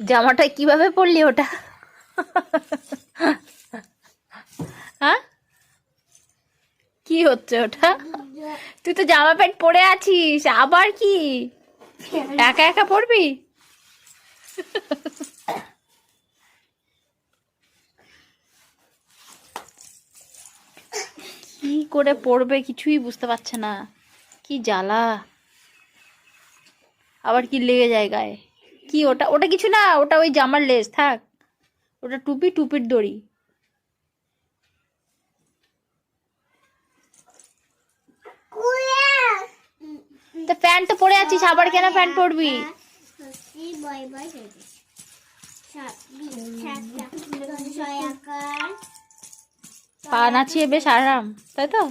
জামাটা কিভাবে পরলি ওটা? হ্যাঁ, কি হচ্ছে ওটা? তুই তো জামা প্যান্ট পরে আছিস, আবার কি একা একা পরবি? কি করে পরবে কিছুই বুঝতে পারছে না, কি জ্বালা। আবার কি লেগে যায় গায়ে? কি ওটা? ওটা কিছু না, ওটা ওই জামার লেস, থাক। ওটা টুপি, টুপির দড়ি। তা প্যান্ট তো পরে আছিস, আবার কেন প্যান্ট পরবি? পা নাচিয়ে বেশ আরাম, তাই তো?